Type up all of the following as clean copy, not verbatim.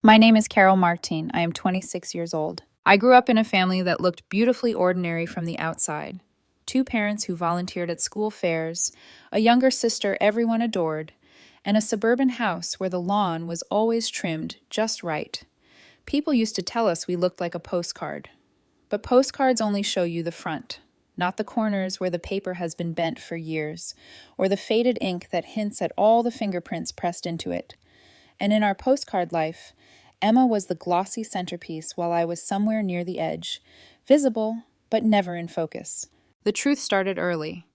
My name is Carol Martin. I am 26 years old. I grew up in a family that looked beautifully ordinary from the outside. Two parents who volunteered at school fairs, a younger sister everyone adored, and a suburban house where the lawn was always trimmed just right. People used to tell us we looked like a postcard. But postcards only show you the front, not the corners where the paper has been bent for years, or the faded ink that hints at all the fingerprints pressed into it. And in our postcard life, Emma was the glossy centerpiece while I was somewhere near the edge, visible, but never in focus. The truth started early.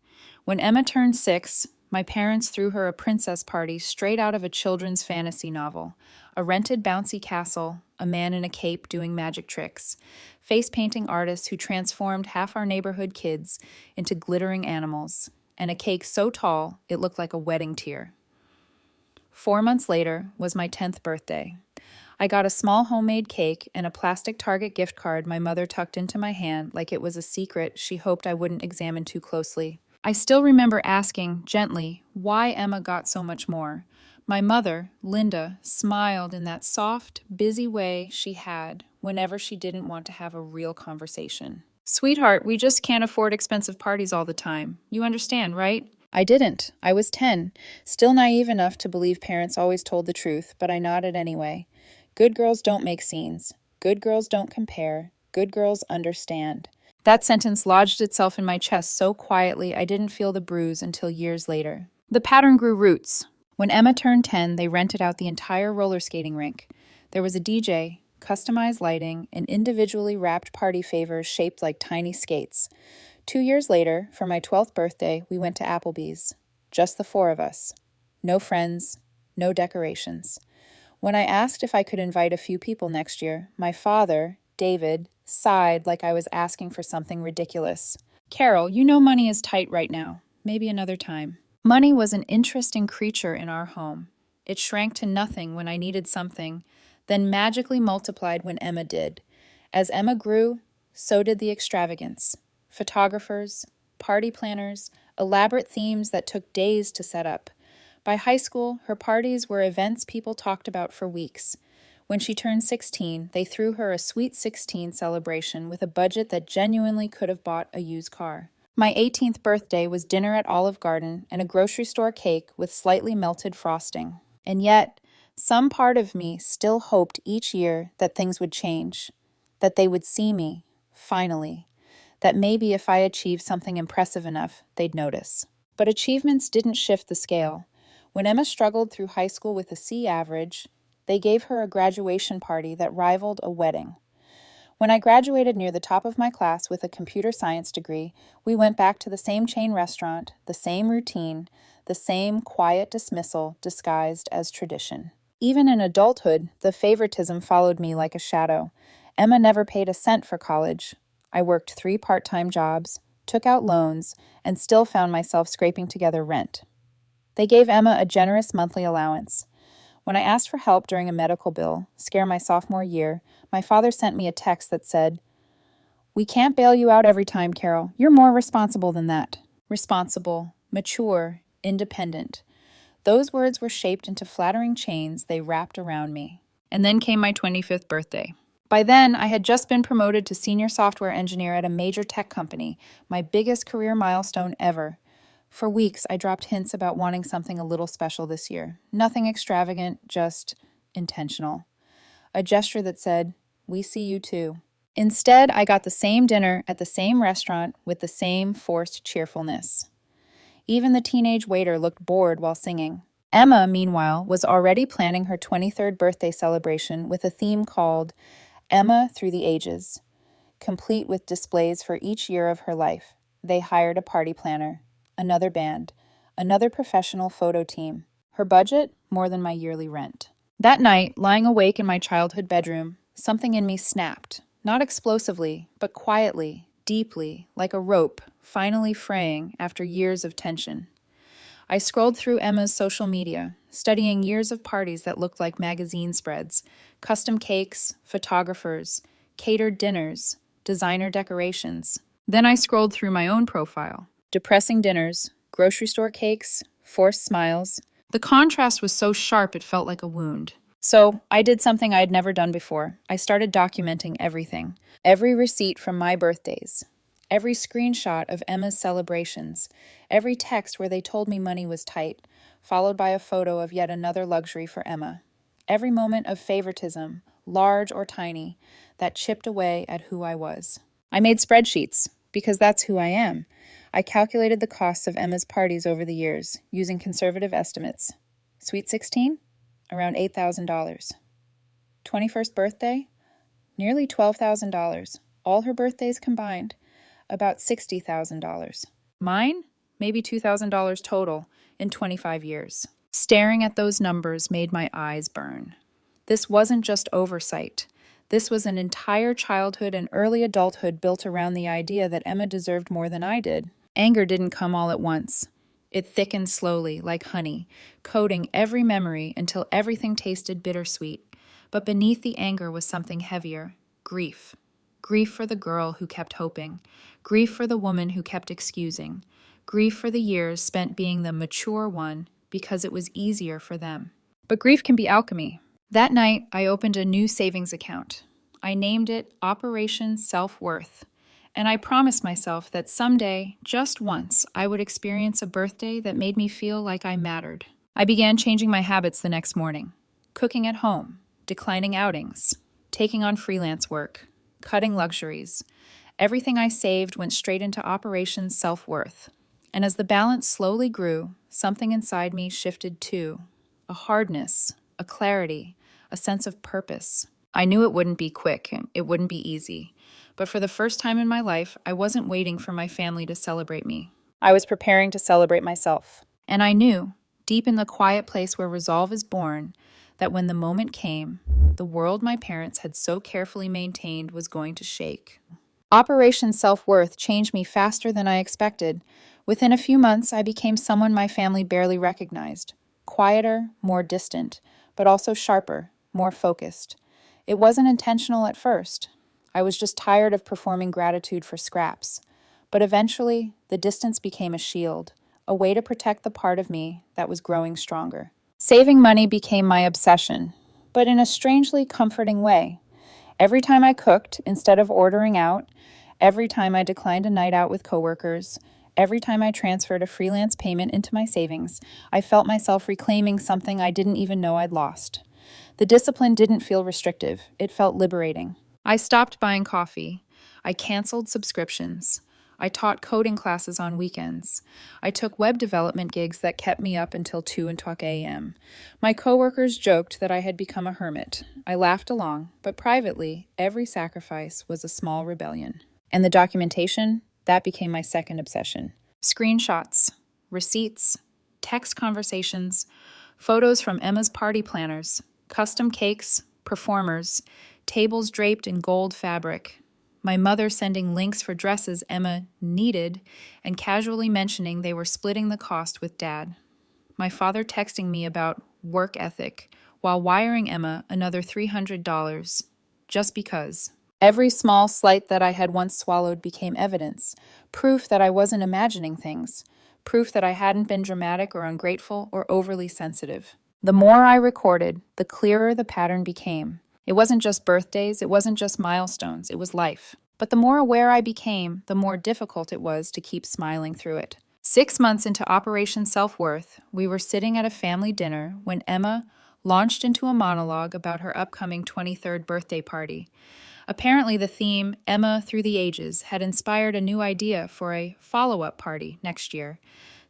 When Emma turned 6, my parents threw her a princess party straight out of a children's fantasy novel. A rented bouncy castle, a man in a cape doing magic tricks, face-painting artists who transformed half our neighborhood kids into glittering animals, and a cake so tall it looked like a wedding tier. 4 months later was my 10th birthday. I got a small homemade cake and a plastic Target gift card my mother tucked into my hand like it was a secret she hoped I wouldn't examine too closely. I still remember asking, gently, why Emma got so much more. My mother, Linda, smiled in that soft, busy way she had whenever she didn't want to have a real conversation. Sweetheart, we just can't afford expensive parties all the time. You understand, right? I didn't. I was 10, still naive enough to believe parents always told the truth, but I nodded anyway. Good girls don't make scenes. Good girls don't compare. Good girls understand. That sentence lodged itself in my chest so quietly I didn't feel the bruise until years later. The pattern grew roots. When Emma turned 10, they rented out the entire roller skating rink. There was a DJ, customized lighting, and individually wrapped party favors shaped like tiny skates. 2 years later, for my 12th birthday, we went to Applebee's. Just the four of us. No friends, no decorations. When I asked if I could invite a few people next year, my father, David, sighed like I was asking for something ridiculous. Carol, you know money is tight right now. Maybe another time. Money was an interesting creature in our home. It shrank to nothing when I needed something, then magically multiplied when Emma did. As Emma grew, so did the extravagance. Photographers, party planners, elaborate themes that took days to set up. By high school, her parties were events people talked about for weeks. When she turned 16, they threw her a Sweet 16 celebration with a budget that genuinely could have bought a used car. My 18th birthday was dinner at Olive Garden and a grocery store cake with slightly melted frosting. And yet, some part of me still hoped each year that things would change, that they would see me, finally, that maybe if I achieved something impressive enough, they'd notice. But achievements didn't shift the scale. When Emma struggled through high school with a C average, they gave her a graduation party that rivaled a wedding. When I graduated near the top of my class with a computer science degree, we went back to the same chain restaurant, the same routine, the same quiet dismissal disguised as tradition. Even in adulthood, the favoritism followed me like a shadow. Emma never paid a cent for college. I worked 3 part-time jobs, took out loans, and still found myself scraping together rent. They gave Emma a generous monthly allowance. When I asked for help during a medical bill, scare my sophomore year, my father sent me a text that said, "We can't bail you out every time, Carol. You're more responsible than that." Responsible, mature, independent. Those words were shaped into flattering chains they wrapped around me. And then came my 25th birthday. By then, I had just been promoted to senior software engineer at a major tech company, my biggest career milestone ever. For weeks, I dropped hints about wanting something a little special this year. Nothing extravagant, just intentional. A gesture that said, "We see you too." Instead, I got the same dinner at the same restaurant with the same forced cheerfulness. Even the teenage waiter looked bored while singing. Emma, meanwhile, was already planning her 23rd birthday celebration with a theme called Emma Through the Ages, complete with displays for each year of her life. They hired a party planner, another band, another professional photo team. Her budget? More than my yearly rent. That night, lying awake in my childhood bedroom, something in me snapped. Not explosively, but quietly, deeply, like a rope, finally fraying after years of tension. I scrolled through Emma's social media, studying years of parties that looked like magazine spreads, custom cakes, photographers, catered dinners, designer decorations. Then I scrolled through my own profile. Depressing dinners, grocery store cakes, forced smiles. The contrast was so sharp it felt like a wound. So I did something I had never done before. I started documenting everything. Every receipt from my birthdays, every screenshot of Emma's celebrations, every text where they told me money was tight, followed by a photo of yet another luxury for Emma. Every moment of favoritism, large or tiny, that chipped away at who I was. I made spreadsheets, because that's who I am. I calculated the costs of Emma's parties over the years, using conservative estimates. Sweet 16? Around $8,000. 21st birthday? Nearly $12,000. All her birthdays combined, about $60,000. Mine? Maybe $2,000 total in 25 years. Staring at those numbers made my eyes burn. This wasn't just oversight. This was an entire childhood and early adulthood built around the idea that Emma deserved more than I did. Anger didn't come all at once. It thickened slowly, like honey, coating every memory until everything tasted bittersweet. But beneath the anger was something heavier: grief. Grief for the girl who kept hoping. Grief for the woman who kept excusing. Grief for the years spent being the mature one because it was easier for them. But grief can be alchemy. That night, I opened a new savings account. I named it Operation Self-Worth. And I promised myself that someday, just once, I would experience a birthday that made me feel like I mattered. I began changing my habits the next morning. Cooking at home, declining outings, taking on freelance work, cutting luxuries. Everything I saved went straight into Operation Self-Worth. And as the balance slowly grew, something inside me shifted too. A hardness, a clarity, a sense of purpose. I knew it wouldn't be quick, it wouldn't be easy. But for the first time in my life, I wasn't waiting for my family to celebrate me. I was preparing to celebrate myself. And I knew, deep in the quiet place where resolve is born, that when the moment came, the world my parents had so carefully maintained was going to shake. Operation Self-Worth changed me faster than I expected. Within a few months, I became someone my family barely recognized. Quieter, more distant, but also sharper, more focused. It wasn't intentional at first. I was just tired of performing gratitude for scraps. But eventually, the distance became a shield, a way to protect the part of me that was growing stronger. Saving money became my obsession, but in a strangely comforting way. Every time I cooked, instead of ordering out, every time I declined a night out with coworkers, every time I transferred a freelance payment into my savings, I felt myself reclaiming something I didn't even know I'd lost. The discipline didn't feel restrictive. It felt liberating. I stopped buying coffee. I canceled subscriptions. I taught coding classes on weekends. I took web development gigs that kept me up until 2 a.m. My coworkers joked that I had become a hermit. I laughed along, but privately, every sacrifice was a small rebellion. And the documentation? That became my second obsession. Screenshots, receipts, text conversations, photos from Emma's party planners, custom cakes, performers, tables draped in gold fabric, my mother sending links for dresses Emma needed and casually mentioning they were splitting the cost with Dad. My father texting me about work ethic while wiring Emma another $300 just because. Every small slight that I had once swallowed became evidence, proof that I wasn't imagining things, proof that I hadn't been dramatic or ungrateful or overly sensitive. The more I recorded, the clearer the pattern became. It wasn't just birthdays, it wasn't just milestones, it was life. But the more aware I became, the more difficult it was to keep smiling through it. 6 months into Operation Self-Worth, we were sitting at a family dinner when Emma launched into a monologue about her upcoming 23rd birthday party. Apparently, the theme, Emma Through the Ages, had inspired a new idea for a follow-up party next year,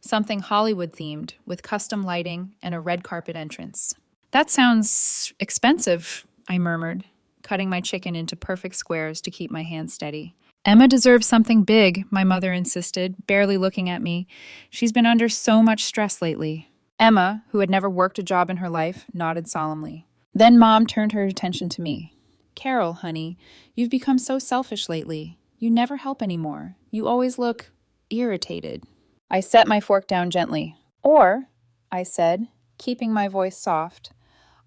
something Hollywood-themed, with custom lighting and a red carpet entrance. "That sounds expensive," I murmured, cutting my chicken into perfect squares to keep my hands steady. "Emma deserves something big," my mother insisted, barely looking at me. "She's been under so much stress lately." Emma, who had never worked a job in her life, nodded solemnly. Then Mom turned her attention to me. "Carol, honey, you've become so selfish lately. You never help anymore. You always look irritated." I set my fork down gently. "Or," I said, keeping my voice soft,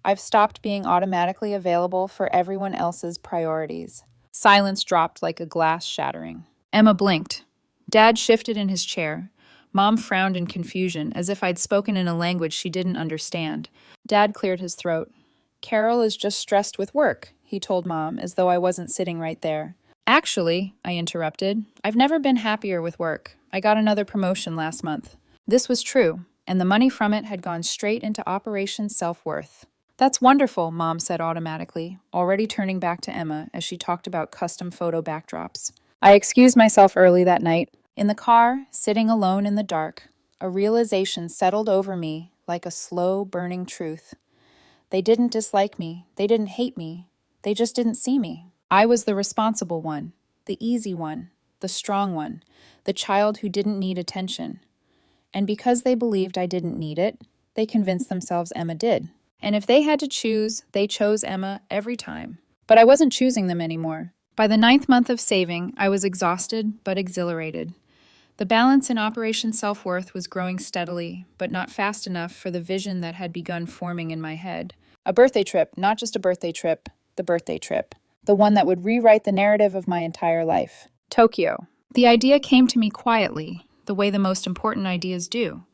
"I've stopped being automatically available for everyone else's priorities." Silence dropped like a glass shattering. Emma blinked. Dad shifted in his chair. Mom frowned in confusion, as if I'd spoken in a language she didn't understand. Dad cleared his throat. Carol is just stressed with work, he told Mom, as though I wasn't sitting right there. Actually, I interrupted, I've never been happier with work. I got another promotion last month. This was true, and the money from it had gone straight into Operation Self-Worth. That's wonderful, Mom said automatically, already turning back to Emma as she talked about custom photo backdrops. I excused myself early that night. In the car, sitting alone in the dark, a realization settled over me like a slow, burning truth. They didn't dislike me. They didn't hate me. They just didn't see me. I was the responsible one, the easy one, the strong one, the child who didn't need attention. And because they believed I didn't need it, they convinced themselves Emma did. And if they had to choose, they chose Emma every time. But I wasn't choosing them anymore. By the 9th month of saving, I was exhausted but exhilarated. The balance in Operation Self-Worth was growing steadily, but not fast enough for the vision that had begun forming in my head. A birthday trip, not just a birthday trip, the birthday trip. The one that would rewrite the narrative of my entire life. Tokyo. The idea came to me quietly, the way the most important ideas do.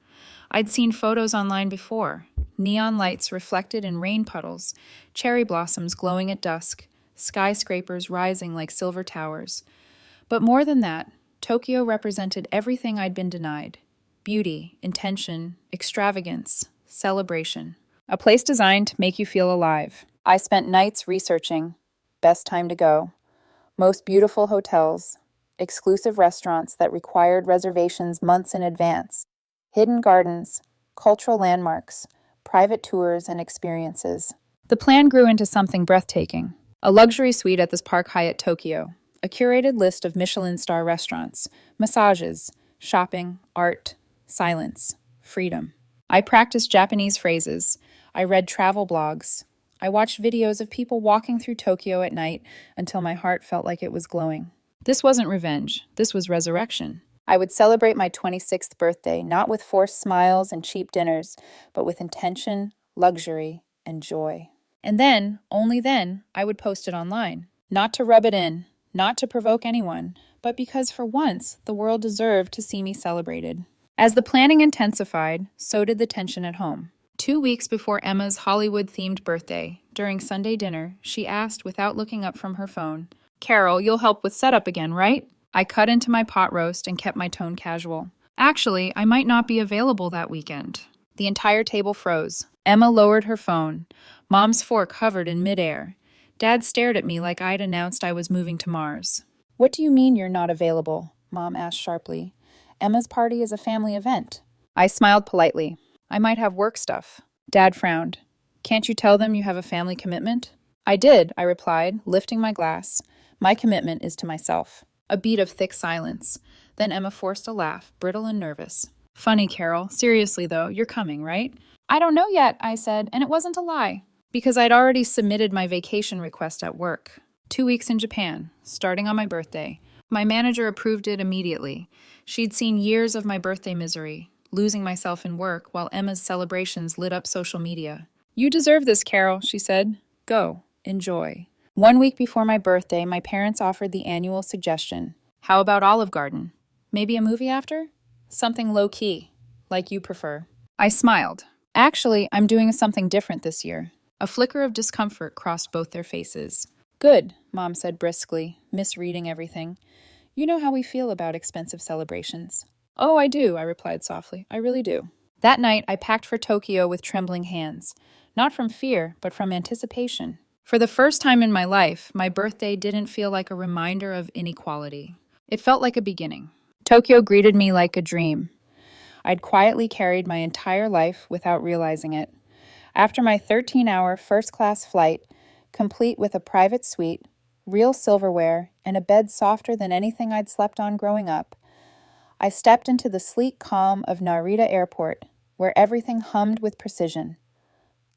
I'd seen photos online before. Neon lights reflected in rain puddles, cherry blossoms glowing at dusk, skyscrapers rising like silver towers. But more than that, Tokyo represented everything I'd been denied. Beauty, intention, extravagance, celebration. A place designed to make you feel alive. I spent nights researching. Best time to go. Most beautiful hotels. Exclusive restaurants that required reservations months in advance. Hidden gardens, cultural landmarks, private tours and experiences. The plan grew into something breathtaking. A luxury suite at this Park Hyatt Tokyo. A curated list of Michelin star restaurants, massages, shopping, art, silence, freedom. I practiced Japanese phrases. I read travel blogs. I watched videos of people walking through Tokyo at night until my heart felt like it was glowing. This wasn't revenge. This was resurrection. I would celebrate my 26th birthday, not with forced smiles and cheap dinners, but with intention, luxury, and joy. And then, only then, I would post it online. Not to rub it in, not to provoke anyone, but because for once, the world deserved to see me celebrated. As the planning intensified, so did the tension at home. 2 weeks before Emma's Hollywood-themed birthday, during Sunday dinner, she asked without looking up from her phone, "Carol, you'll help with setup again, right?" I cut into my pot roast and kept my tone casual. Actually, I might not be available that weekend. The entire table froze. Emma lowered her phone. Mom's fork hovered in midair. Dad stared at me like I'd announced I was moving to Mars. "What do you mean you're not available?" Mom asked sharply. "Emma's party is a family event." I smiled politely. "I might have work stuff." Dad frowned. "Can't you tell them you have a family commitment?" "I did," I replied, lifting my glass. "My commitment is to myself." A beat of thick silence. Then Emma forced a laugh, brittle and nervous. "Funny, Carol. Seriously, though, you're coming, right?" "I don't know yet," I said, and it wasn't a lie. Because I'd already submitted my vacation request at work. 2 weeks in Japan, starting on my birthday. My manager approved it immediately. She'd seen years of my birthday misery, losing myself in work while Emma's celebrations lit up social media. "You deserve this, Carol," she said. "Go. Enjoy." 1 week before my birthday, my parents offered the annual suggestion. "How about Olive Garden? Maybe a movie after? Something low-key, like you prefer." I smiled. "Actually, I'm doing something different this year." A flicker of discomfort crossed both their faces. "Good," Mom said briskly, misreading everything. "You know how we feel about expensive celebrations." "Oh, I do," I replied softly. "I really do." That night, I packed for Tokyo with trembling hands. Not from fear, but from anticipation. For the first time in my life, my birthday didn't feel like a reminder of inequality. It felt like a beginning. Tokyo greeted me like a dream. I'd quietly carried my entire life without realizing it. After my 13-hour first-class flight, complete with a private suite, real silverware, and a bed softer than anything I'd slept on growing up, I stepped into the sleek calm of Narita Airport, where everything hummed with precision.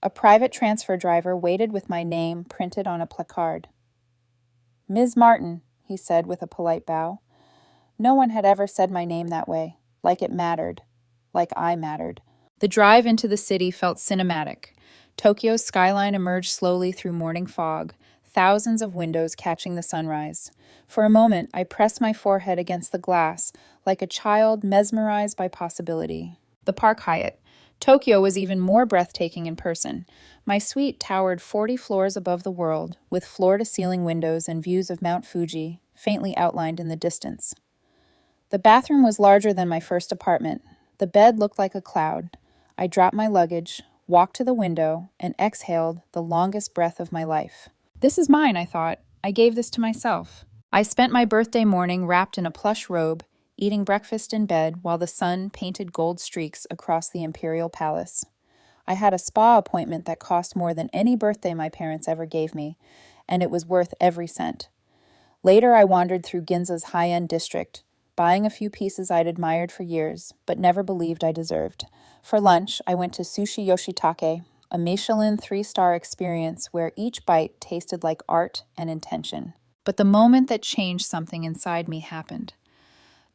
A private transfer driver waited with my name printed on a placard. "Ms. Martin," he said with a polite bow. No one had ever said my name that way, like it mattered, like I mattered. The drive into the city felt cinematic. Tokyo's skyline emerged slowly through morning fog, thousands of windows catching the sunrise. For a moment, I pressed my forehead against the glass, like a child mesmerized by possibility. The Park Hyatt, Tokyo was even more breathtaking in person. My suite towered 40 floors above the world, with floor-to-ceiling windows and views of Mount Fuji, faintly outlined in the distance. The bathroom was larger than my first apartment. The bed looked like a cloud. I dropped my luggage, walked to the window, and exhaled the longest breath of my life. This is mine, I thought. I gave this to myself. I spent my birthday morning wrapped in a plush robe, eating breakfast in bed while the sun painted gold streaks across the imperial palace. I had a spa appointment that cost more than any birthday my parents ever gave me, and it was worth every cent. Later, I wandered through Ginza's high-end district, buying a few pieces I'd admired for years, but never believed I deserved. For lunch, I went to Sushi Yoshitake, a Michelin 3-star experience where each bite tasted like art and intention. But the moment that changed something inside me happened.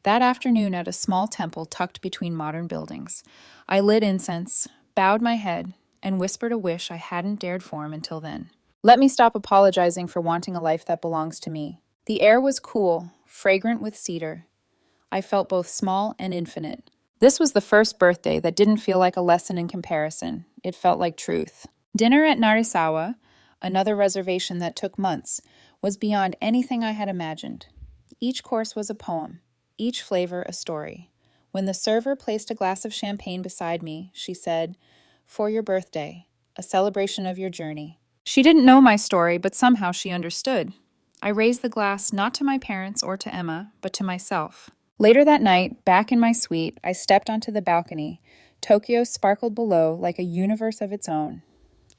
That afternoon at a small temple tucked between modern buildings, I lit incense, bowed my head, and whispered a wish I hadn't dared form until then. Let me stop apologizing for wanting a life that belongs to me. The air was cool, fragrant with cedar. I felt both small and infinite. This was the first birthday that didn't feel like a lesson in comparison. It felt like truth. Dinner at Narisawa, another reservation that took months, was beyond anything I had imagined. Each course was a poem, each flavor a story. When the server placed a glass of champagne beside me, she said, "For your birthday, a celebration of your journey." She didn't know my story, but somehow she understood. I raised the glass not to my parents or to Emma, but to myself. Later that night, back in my suite, I stepped onto the balcony. Tokyo sparkled below like a universe of its own.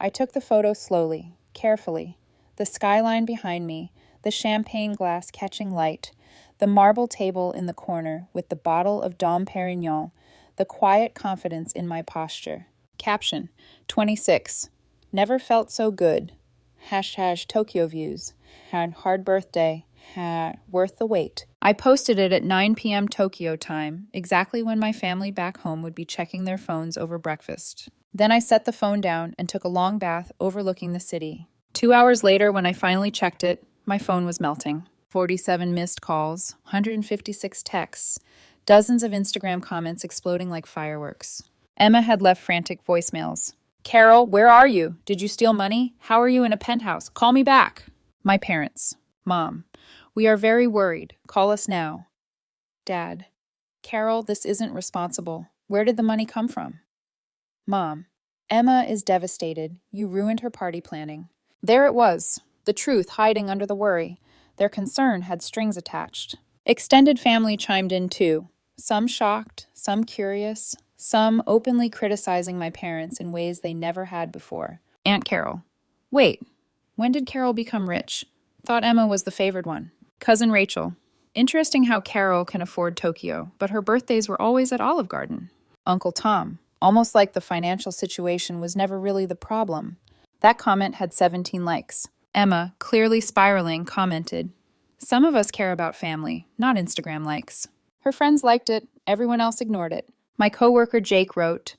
I took the photo slowly, carefully. The skyline behind me, the champagne glass catching light, the marble table in the corner with the bottle of Dom Perignon, the quiet confidence in my posture. Caption, 26. Never felt so good. # Tokyo views. Hard birthday. Worth the wait. I posted it at 9 p.m. Tokyo time, exactly when my family back home would be checking their phones over breakfast. Then I set the phone down and took a long bath overlooking the city. 2 hours later, when I finally checked it, my phone was melting. 47 missed calls, 156 texts, dozens of Instagram comments exploding like fireworks. Emma had left frantic voicemails. "Carol, where are you? Did you steal money? How are you in a penthouse? Call me back." My parents. Mom. "We are very worried. Call us now." Dad. "Carol, this isn't responsible. Where did the money come from?" Mom. "Emma is devastated. You ruined her party planning." There it was, the truth hiding under the worry. Their concern had strings attached. Extended family chimed in too, some shocked, some curious, some openly criticizing my parents in ways they never had before. Aunt Carol. "Wait, when did Carol become rich? Thought Emma was the favored one." Cousin Rachel. "Interesting how Carol can afford Tokyo, but her birthdays were always at Olive Garden." Uncle Tom. Almost like the financial situation was never really the problem. That comment had 17 likes. Emma, clearly spiraling, commented, "Some of us care about family, not Instagram likes." Her friends liked it, everyone else ignored it. My coworker Jake wrote,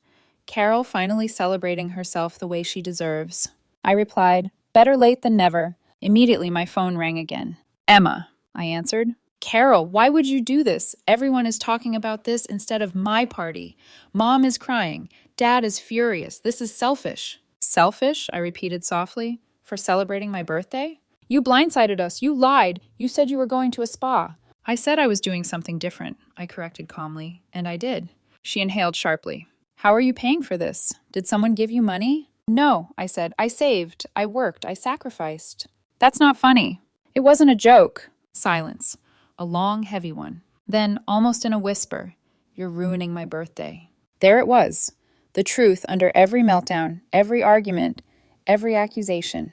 "Carol finally celebrating herself the way she deserves." I replied, "Better late than never." Immediately my phone rang again. "Emma," I answered. "Carol, why would you do this? Everyone is talking about this instead of my party. Mom is crying. Dad is furious. This is selfish." "Selfish?" I repeated softly. "For celebrating my birthday? You blindsided us. You lied. You said you were going to a spa." "I said I was doing something different," I corrected calmly, and I did. She inhaled sharply. "How are you paying for this? Did someone give you money?" "No," I said. "I saved. I worked. I sacrificed." "That's not funny." "It wasn't a joke." Silence. A long, heavy one. Then, almost in a whisper, "You're ruining my birthday." There it was. The truth under every meltdown, every argument, every accusation.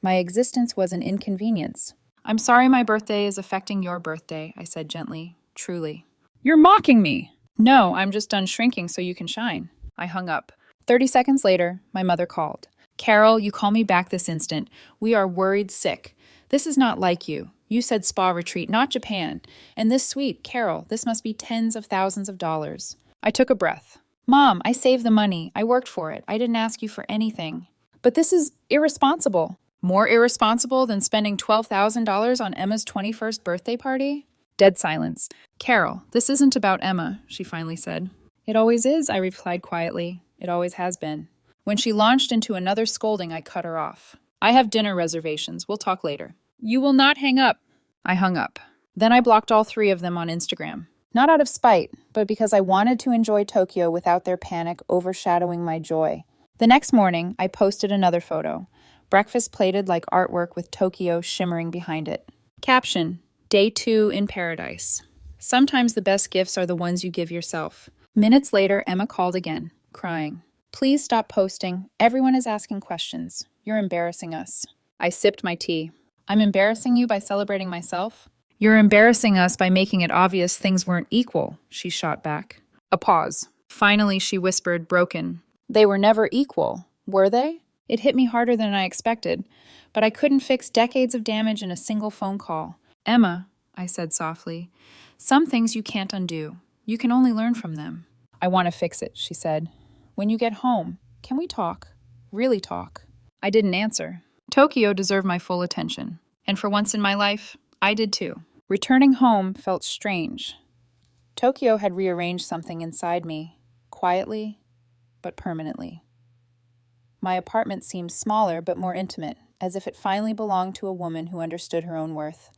My existence was an inconvenience. "I'm sorry my birthday is affecting your birthday," I said gently, truly. "You're mocking me!" "No, I'm just done shrinking so you can shine." I hung up. 30 seconds later, my mother called. "Carol, you call me back this instant. We are worried sick. This is not like you. You said spa retreat, not Japan. And this suite, Carol, this must be tens of thousands of dollars." I took a breath. "Mom, I saved the money. I worked for it. I didn't ask you for anything." "But this is irresponsible." "More irresponsible than spending $12,000 on Emma's 21st birthday party?" Dead silence. "Carol, this isn't about Emma," she finally said. "It always is," I replied quietly. It always has been. When she launched into another scolding, I cut her off. I have dinner reservations. We'll talk later. You will not hang up. I hung up. Then I blocked all three of them on Instagram. Not out of spite, but because I wanted to enjoy Tokyo without their panic overshadowing my joy. The next morning, I posted another photo. Breakfast plated like artwork with Tokyo shimmering behind it. Caption: Day 2 in paradise. Sometimes the best gifts are the ones you give yourself. Minutes later, Emma called again, crying. Please stop posting. Everyone is asking questions. You're embarrassing us. I sipped my tea. I'm embarrassing you by celebrating myself? You're embarrassing us by making it obvious things weren't equal, she shot back. A pause. Finally, she whispered, broken. They were never equal, were they? It hit me harder than I expected, but I couldn't fix decades of damage in a single phone call. Emma, I said softly, some things you can't undo. You can only learn from them. I want to fix it, she said. When you get home, can we talk? Really talk? I didn't answer. Tokyo deserved my full attention, and for once in my life, I did too. Returning home felt strange. Tokyo had rearranged something inside me, quietly, but permanently. My apartment seemed smaller but more intimate, as if it finally belonged to a woman who understood her own worth.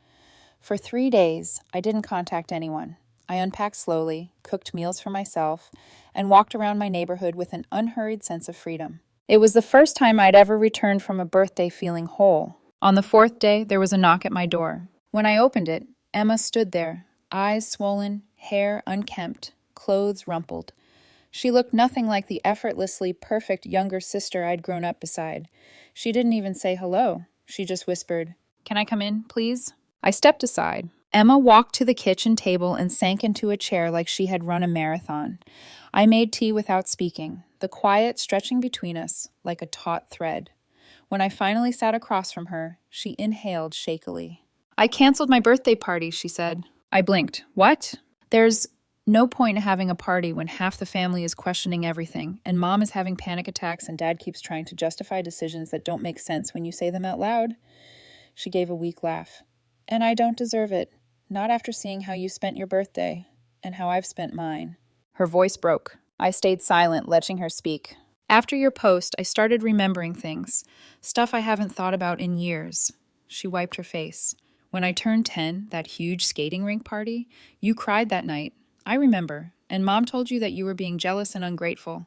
For 3 days, I didn't contact anyone. I unpacked slowly, cooked meals for myself, and walked around my neighborhood with an unhurried sense of freedom. It was the first time I'd ever returned from a birthday feeling whole. On the 4th day, there was a knock at my door. When I opened it, Emma stood there, eyes swollen, hair unkempt, clothes rumpled. She looked nothing like the effortlessly perfect younger sister I'd grown up beside. She didn't even say hello. She just whispered, "Can I come in, please?" I stepped aside. Emma walked to the kitchen table and sank into a chair like she had run a marathon. I made tea without speaking, the quiet stretching between us like a taut thread. When I finally sat across from her, she inhaled shakily. I canceled my birthday party, she said. I blinked. What? There's no point in having a party when half the family is questioning everything, and mom is having panic attacks and dad keeps trying to justify decisions that don't make sense when you say them out loud. She gave a weak laugh. And I don't deserve it. Not after seeing how you spent your birthday, and how I've spent mine. Her voice broke. I stayed silent, letting her speak. After your post, I started remembering things. Stuff I haven't thought about in years. She wiped her face. When I turned 10, that huge skating rink party, you cried that night. I remember, and Mom told you that you were being jealous and ungrateful.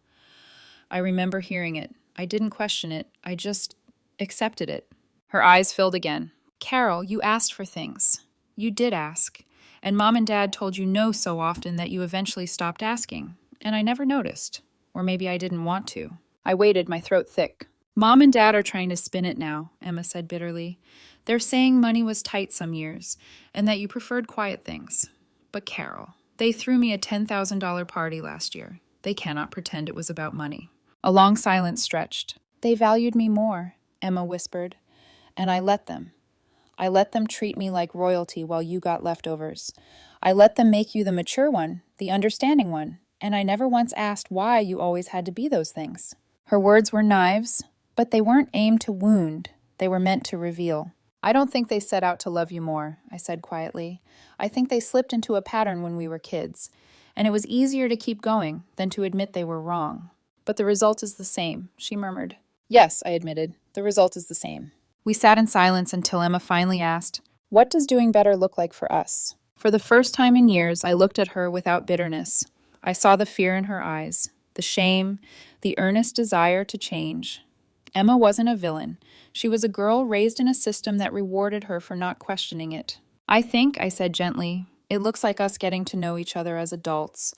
I remember hearing it. I didn't question it. I just accepted it. Her eyes filled again. Carol, you asked for things. You did ask. And Mom and Dad told you no so often that you eventually stopped asking. And I never noticed. Or maybe I didn't want to. I waited, my throat thick. Mom and Dad are trying to spin it now, Emma said bitterly. They're saying money was tight some years, and that you preferred quiet things. But Carol, they threw me a $10,000 party last year. They cannot pretend it was about money. A long silence stretched. They valued me more, Emma whispered. And I let them. I let them treat me like royalty while you got leftovers. I let them make you the mature one, the understanding one, and I never once asked why you always had to be those things. Her words were knives, but they weren't aimed to wound. They were meant to reveal. I don't think they set out to love you more, I said quietly. I think they slipped into a pattern when we were kids, and it was easier to keep going than to admit they were wrong. But the result is the same, she murmured. Yes, I admitted. The result is the same. We sat in silence until Emma finally asked, what does doing better look like for us? For the first time in years, I looked at her without bitterness. I saw the fear in her eyes, the shame, the earnest desire to change. Emma wasn't a villain. She was a girl raised in a system that rewarded her for not questioning it. I think, I said gently, it looks like us getting to know each other as adults,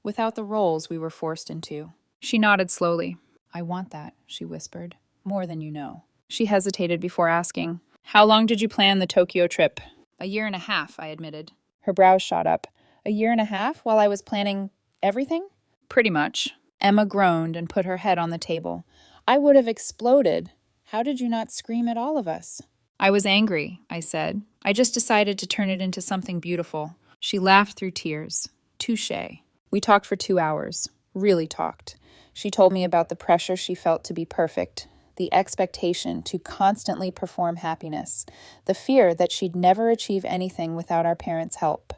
without the roles we were forced into. She nodded slowly. I want that, she whispered, more than you know. She hesitated before asking, how long did you plan the Tokyo trip? 1.5 years, I admitted. Her brows shot up. 1.5 years while I was planning everything? Pretty much. Emma groaned and put her head on the table. I would have exploded. How did you not scream at all of us? I was angry, I said. I just decided to turn it into something beautiful. She laughed through tears. Touché. We talked for 2 hours. Really talked. She told me about the pressure she felt to be perfect, the expectation to constantly perform happiness, the fear that she'd never achieve anything without our parents' help.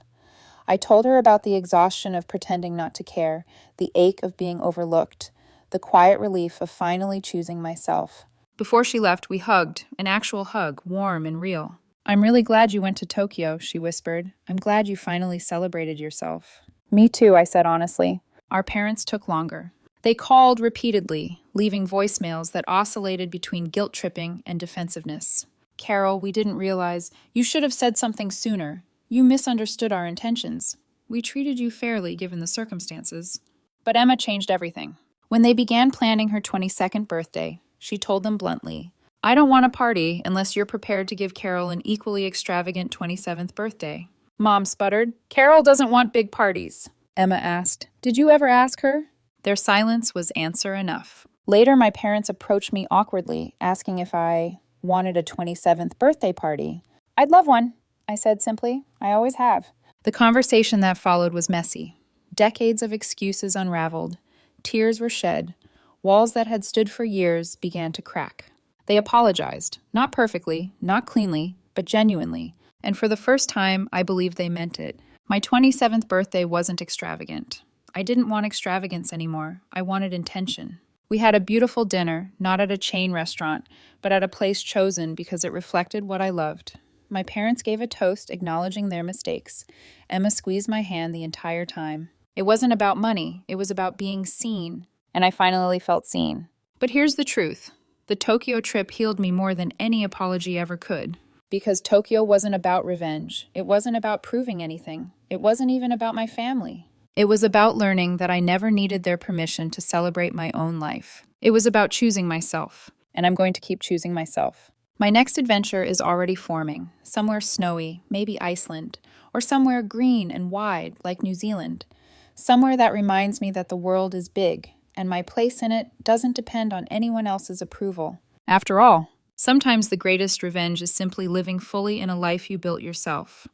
I told her about the exhaustion of pretending not to care, the ache of being overlooked, the quiet relief of finally choosing myself. Before she left, we hugged, an actual hug, warm and real. "I'm really glad you went to Tokyo," she whispered. "I'm glad you finally celebrated yourself." "Me too," I said honestly. Our parents took longer. They called repeatedly, leaving voicemails that oscillated between guilt-tripping and defensiveness. "Carol, we didn't realize. You should have said something sooner. You misunderstood our intentions. We treated you fairly given the circumstances." But Emma changed everything. When they began planning her 22nd birthday, she told them bluntly, "I don't want a party unless you're prepared to give Carol an equally extravagant 27th birthday." Mom sputtered, "Carol doesn't want big parties." Emma asked, "Did you ever ask her?" Their silence was answer enough. Later, my parents approached me awkwardly, asking if I wanted a 27th birthday party. "I'd love one," I said simply. "I always have." The conversation that followed was messy. Decades of excuses unraveled. Tears were shed. Walls that had stood for years began to crack. They apologized, not perfectly, not cleanly, but genuinely. And for the first time, I believe they meant it. My 27th birthday wasn't extravagant. I didn't want extravagance anymore. I wanted intention. We had a beautiful dinner, not at a chain restaurant, but at a place chosen because it reflected what I loved. My parents gave a toast acknowledging their mistakes. Emma squeezed my hand the entire time. It wasn't about money. It was about being seen. And I finally felt seen. But here's the truth. The Tokyo trip healed me more than any apology ever could. Because Tokyo wasn't about revenge. It wasn't about proving anything. It wasn't even about my family. It was about learning that I never needed their permission to celebrate my own life. It was about choosing myself. And I'm going to keep choosing myself. My next adventure is already forming. Somewhere snowy, maybe Iceland. Or somewhere green and wide, like New Zealand. Somewhere that reminds me that the world is big, and my place in it doesn't depend on anyone else's approval. After all, sometimes the greatest revenge is simply living fully in a life you built yourself.